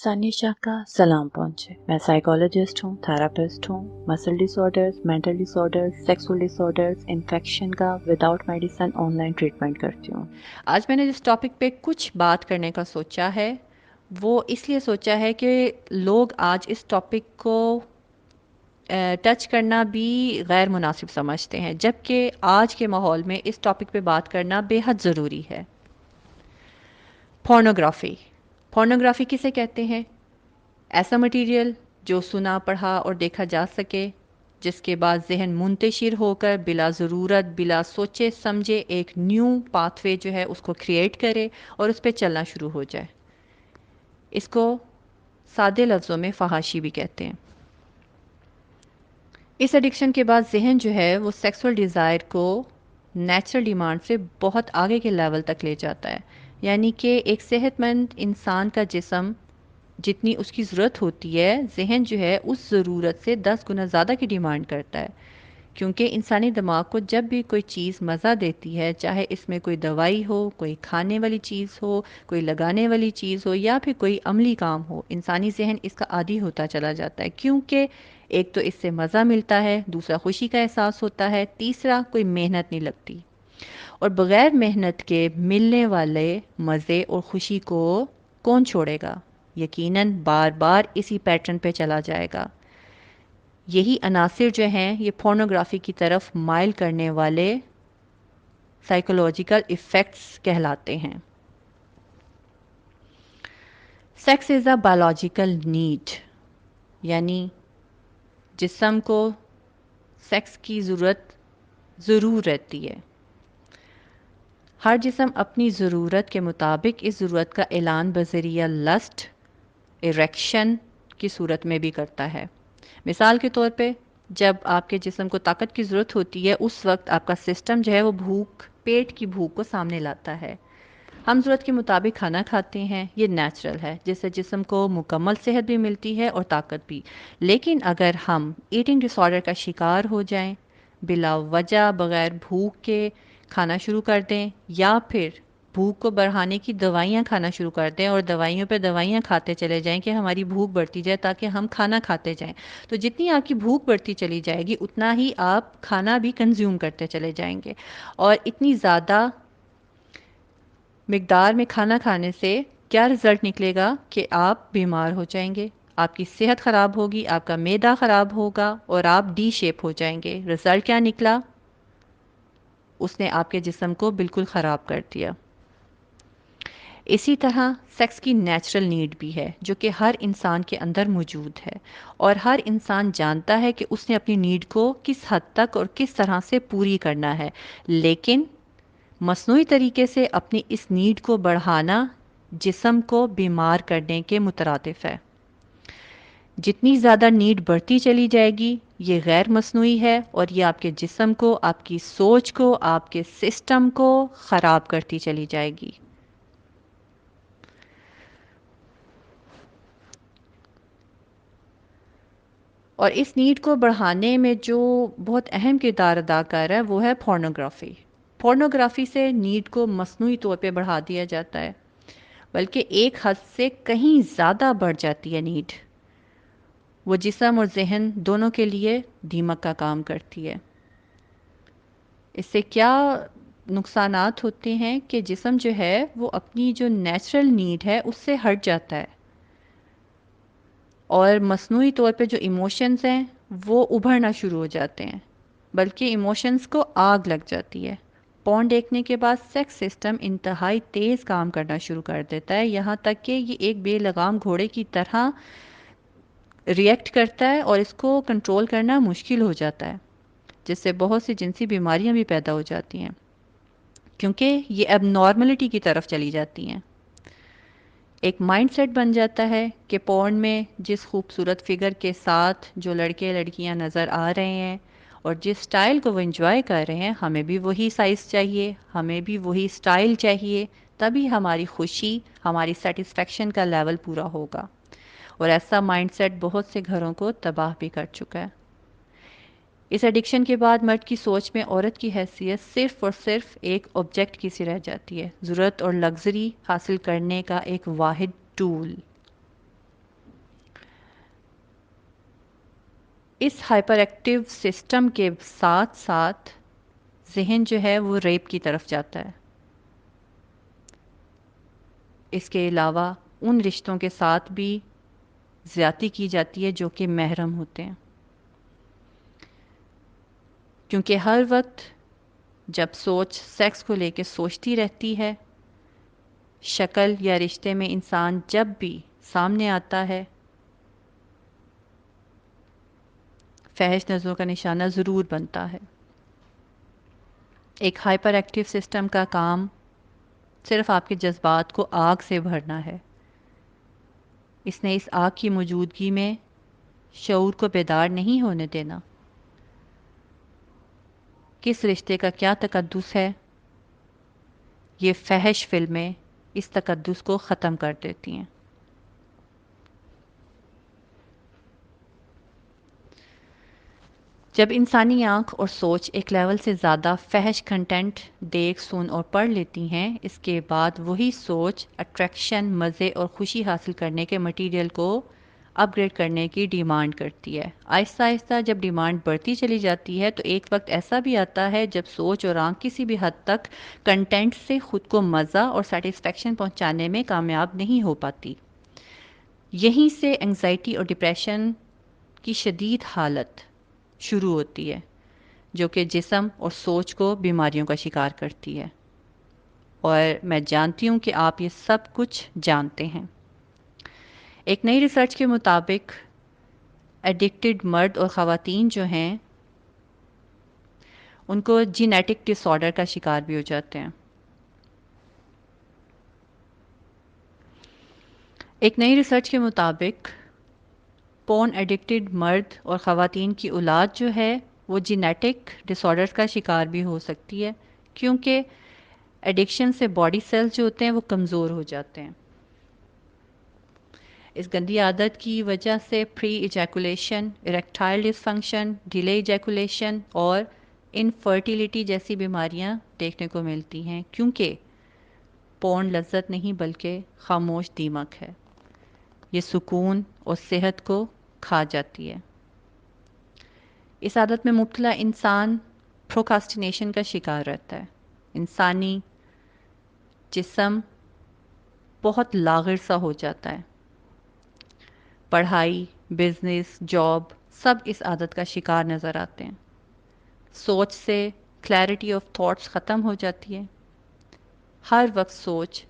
सानिशा का सलाम पहुंचे। मैं साइकोलॉजिस्ट हूँ, थेरापिस्ट हूँ। Muscle disorders, mental disorders, sexual disorders, infection का विदाउट मेडिसिन ऑनलाइन ट्रीटमेंट करती हूँ। आज मैंने जिस टॉपिक पे कुछ बात करने का सोचा है वो इसलिए सोचा है कि लोग आज इस टॉपिक को टच करना भी गैर मुनासिब समझते हैं, जबकि आज के माहौल में इस टॉपिक पे बात करना बेहद ज़रूरी है। पोर्नोग्राफी। पोर्नोग्राफी किसे कहते हैं? ऐसा मटेरियल जो सुना, पढ़ा और देखा जा सके, जिसके बाद जहन मुंतशिर होकर बिला ज़रूरत, बिला सोचे समझे एक न्यू पाथवे जो है उसको क्रिएट करे और उस पर चलना शुरू हो जाए। इसको सादे लफ्ज़ों में फहाशी भी कहते हैं। इस एडिक्शन के बाद जहन जो है वो सेक्सुअल डिज़ायर को नेचुरल डिमांड से बहुत आगे के लेवल तक ले जाता है। यानी कि एक सेहतमंद इंसान का जिस्म जितनी उसकी ज़रूरत होती है, जहन जो है उस ज़रूरत से 10 गुना ज़्यादा की डिमांड करता है। क्योंकि इंसानी दिमाग को जब भी कोई चीज़ मज़ा देती है, चाहे इसमें कोई दवाई हो, कोई खाने वाली चीज़ हो, कोई लगाने वाली चीज़ हो या फिर कोई अमली काम हो, इंसानी जहन इसका आदी होता चला जाता है। क्योंकि एक तो इससे मज़ा मिलता है, दूसरा खुशी का एहसास होता है, तीसरा कोई मेहनत नहीं लगती। और बग़ैर मेहनत के मिलने वाले मज़े और खुशी को कौन छोड़ेगा? यकीनन बार बार इसी पैटर्न पे चला जाएगा। यही अनासिर जो हैं ये पोर्नोग्राफी की तरफ माइल करने वाले साइकोलॉजिकल इफ़ेक्ट्स कहलाते हैं। Sex is a biological need, यानी जिस्म को सेक्स की ज़रूरत ज़रूर रहती है। हर जिस्म अपनी ज़रूरत के मुताबिक इस ज़रूरत का ऐलान बज़रिया लस्ट, इरेक्शन की सूरत में भी करता है। मिसाल के तौर पे जब आपके जिस्म को ताकत की ज़रूरत होती है, उस वक्त आपका सिस्टम जो है वो भूख, पेट की भूख को सामने लाता है। हम ज़रूरत के मुताबिक खाना खाते हैं, ये नेचुरल है, जिससे जिस्म को मुकम्मल सेहत भी मिलती है और ताकत भी। लेकिन अगर हम ईटिंग डिसऑर्डर का शिकार हो जाएं, बिला वजह बग़ैर भूख के खाना शुरू कर दें या फिर भूख को बढ़ाने की दवाइयाँ खाना शुरू कर दें और दवाइयों पे दवाइयाँ खाते चले जाएं कि हमारी भूख बढ़ती जाए ताकि हम खाना खाते जाएं, तो जितनी आपकी भूख बढ़ती चली जाएगी उतना ही आप खाना भी कंज्यूम करते चले जाएंगे। और इतनी ज़्यादा मिकदार में खाना खाने से क्या रिज़ल्ट निकलेगा कि आप बीमार हो जाएंगे, आपकी सेहत ख़राब होगी, आपका मैदा ख़राब होगा और आप डी शेप हो जाएंगे। रिज़ल्ट क्या निकला? उसने आपके जिस्म को बिल्कुल ख़राब कर दिया। इसी तरह सेक्स की नेचुरल नीड भी है जो कि हर इंसान के अंदर मौजूद है, और हर इंसान जानता है कि उसने अपनी नीड को किस हद तक और किस तरह से पूरी करना है। लेकिन मसनूई तरीके से अपनी इस नीड को बढ़ाना जिस्म को बीमार करने के मुतरादिफ है। जितनी ज़्यादा नीड बढ़ती चली जाएगी ये गैर मसनूई है और ये आपके जिस्म को, आपकी सोच को, आपके सिस्टम को ख़राब करती चली जाएगी। और इस नीड को बढ़ाने में जो बहुत अहम किरदार अदा कर रहा है वो है पोर्नोग्राफी। पोर्नोग्राफी से नीड को मसनूई तौर पे बढ़ा दिया जाता है, बल्कि एक हद से कहीं ज़्यादा बढ़ जाती है नीड। वो जिस्म और जहन दोनों के लिए दीमक का काम करती है। इससे क्या नुकसानात होते हैं कि जिस्म जो है वो अपनी जो नेचुरल नीड है उससे हट जाता है और मसनूई तौर पे जो इमोशंस हैं वो उभरना शुरू हो जाते हैं, बल्कि इमोशंस को आग लग जाती है। पॉर्न देखने के बाद सेक्स सिस्टम इंतहाई तेज़ काम करना शुरू कर देता है, यहाँ तक कि ये एक बेलगाम घोड़े की तरह रिएक्ट करता है और इसको कंट्रोल करना मुश्किल हो जाता है, जिससे बहुत सी जिनसी बीमारियां भी पैदा हो जाती हैं क्योंकि ये अब नॉर्मलिटी की तरफ चली जाती हैं। एक माइंडसेट बन जाता है कि पॉर्न में जिस खूबसूरत फिगर के साथ जो लड़के लड़कियां नज़र आ रहे हैं और जिस स्टाइल को वो एंजॉय कर रहे हैं, हमें भी वही साइज़ चाहिए, हमें भी वही स्टाइल चाहिए, तभी हमारी खुशी, हमारी सेटिस्फेक्शन का लेवल पूरा होगा। और ऐसा माइंडसेट बहुत से घरों को तबाह भी कर चुका है। इस एडिक्शन के बाद मर्द की सोच में औरत की हैसियत सिर्फ़ और सिर्फ एक ऑब्जेक्ट की सी रह जाती है, ज़रूरत और लग्ज़री हासिल करने का एक वाहिद टूल। اس ہائپر ایکٹیو سسٹم کے ساتھ ساتھ ذہن جو ہے وہ ریپ کی طرف جاتا ہے. اس کے علاوہ ان رشتوں کے ساتھ بھی زیادتی کی جاتی ہے جو کہ محرم ہوتے ہیں، کیونکہ ہر وقت جب سوچ سیکس کو لے کے سوچتی رہتی ہے، شکل یا رشتے میں انسان جب بھی سامنے آتا ہے فحش نظروں کا نشانہ ضرور بنتا ہے. ایک ہائپر ایکٹیو سسٹم کا کام صرف آپ کے جذبات کو آگ سے بھرنا ہے. اس نے اس آگ کی موجودگی میں شعور کو بیدار نہیں ہونے دینا. کس رشتے کا کیا تقدس ہے، یہ فحش فلمیں اس تقدس کو ختم کر دیتی ہیں. جب انسانی آنکھ اور سوچ ایک لیول سے زیادہ فحش کنٹینٹ دیکھ سن اور پڑھ لیتی ہیں، اس کے بعد وہی سوچ اٹریکشن، مزے اور خوشی حاصل کرنے کے مٹیریل کو اپ گریڈ کرنے کی ڈیمانڈ کرتی ہے. آہستہ آہستہ جب ڈیمانڈ بڑھتی چلی جاتی ہے تو ایک وقت ایسا بھی آتا ہے جب سوچ اور آنکھ کسی بھی حد تک کنٹینٹ سے خود کو مزہ اور سیٹسفیکشن پہنچانے میں کامیاب نہیں ہو پاتی. یہیں سے انگزائٹی اور ڈپریشن کی شدید حالت شروع ہوتی ہے جو کہ جسم اور سوچ کو بیماریوں کا شکار کرتی ہے. اور میں جانتی ہوں کہ آپ یہ سب کچھ جانتے ہیں. ایک نئی ریسرچ کے مطابق ایڈکٹڈ مرد اور خواتین جو ہیں ان کو جینیٹک ڈس آرڈر کا شکار بھی ہو جاتے ہیں. ایک نئی ریسرچ کے مطابق پورن ایڈکٹڈ مرد اور خواتین کی اولاد جو ہے وہ جینیٹک ڈس آرڈرز کا شکار بھی ہو سکتی ہے، کیونکہ ایڈکشن سے باڈی سیلز جو ہوتے ہیں وہ کمزور ہو جاتے ہیں. اس گندی عادت کی وجہ سے پری ایجیکولیشن، اریکٹائل ڈسفنکشن، ڈیلے ایجیکولیشن اور انفرٹیلیٹی جیسی بیماریاں دیکھنے کو ملتی ہیں، کیونکہ پورن لذت نہیں بلکہ خاموش دیمک ہے. یہ سکون اور صحت کو کھا جاتی ہے. اس عادت میں مبتلا انسان پروکاسٹینیشن کا شکار رہتا ہے. انسانی جسم بہت لاغر سا ہو جاتا ہے. پڑھائی، بزنس، جاب سب اس عادت کا شکار نظر آتے ہیں. سوچ سے کلیئرٹی آف تھاٹس ختم ہو جاتی ہے. ہر وقت سوچ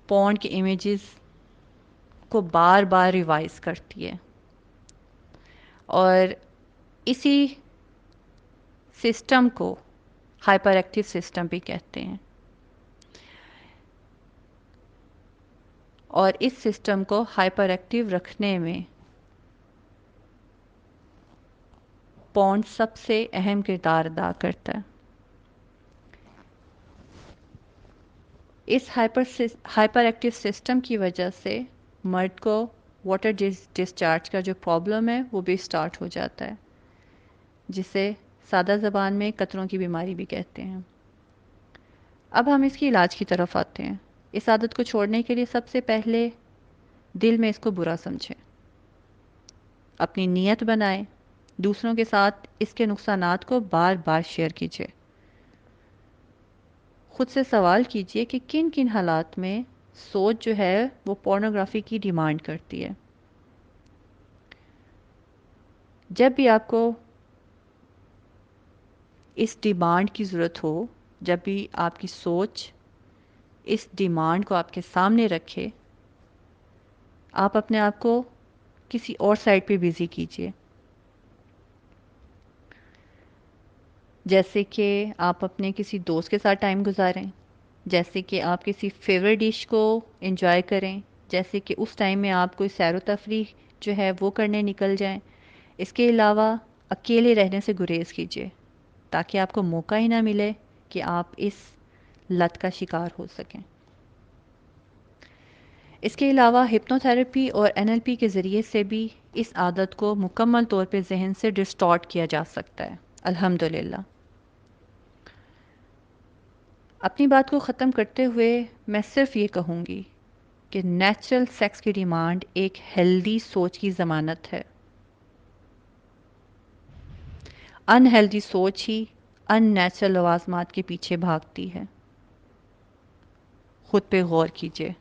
پورن کے امیجز کو بار بار ریوائز کرتی ہے، اور اسی سسٹم کو ہائپر ایکٹیو سسٹم بھی کہتے ہیں. اور اس سسٹم کو ہائپر ایکٹیو رکھنے میں پورن سب سے اہم کردار ادا کرتا ہے. اس ہائپر ایکٹیو سسٹم کی وجہ سے مرد کو واٹر ڈسچارج کا جو پرابلم ہے وہ بھی سٹارٹ ہو جاتا ہے، جسے سادہ زبان میں قطروں کی بیماری بھی کہتے ہیں. اب ہم اس کی علاج کی طرف آتے ہیں. اس عادت کو چھوڑنے کے لیے سب سے پہلے دل میں اس کو برا سمجھیں، اپنی نیت بنائیں، دوسروں کے ساتھ اس کے نقصانات کو بار بار شیئر کیجیے. خود سے سوال کیجئے کہ کن کن حالات میں سوچ جو ہے وہ پورنوگرافی کی ڈیمانڈ کرتی ہے. جب بھی آپ کو اس ڈیمانڈ کی ضرورت ہو، جب بھی آپ کی سوچ اس ڈیمانڈ کو آپ کے سامنے رکھے، آپ اپنے آپ کو کسی اور سائٹ پہ بزی کیجئے. جیسے کہ آپ اپنے کسی دوست کے ساتھ ٹائم گزاریں، جیسے کہ آپ کسی فیوریٹ ڈش کو انجوائے کریں، جیسے کہ اس ٹائم میں آپ کوئی سیر و تفریح جو ہے وہ کرنے نکل جائیں. اس کے علاوہ اکیلے رہنے سے گریز کیجیے تاکہ آپ کو موقع ہی نہ ملے کہ آپ اس لت کا شکار ہو سکیں. اس کے علاوہ ہپنو تھراپی اور NLP کے ذریعے سے بھی اس عادت کو مکمل طور پہ ذہن سے ڈسٹارٹ کیا جا سکتا ہے، الحمدللہ. اپنی بات کو ختم کرتے ہوئے میں صرف یہ کہوں گی کہ نیچرل سیکس کی ڈیمانڈ ایک ہیلدی سوچ کی ضمانت ہے. انہیلدی سوچ ہی ان نیچرل لوازمات کے پیچھے بھاگتی ہے. خود پہ غور کیجیے.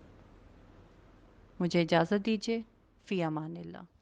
مجھے اجازت دیجیے. فی امان اللہ.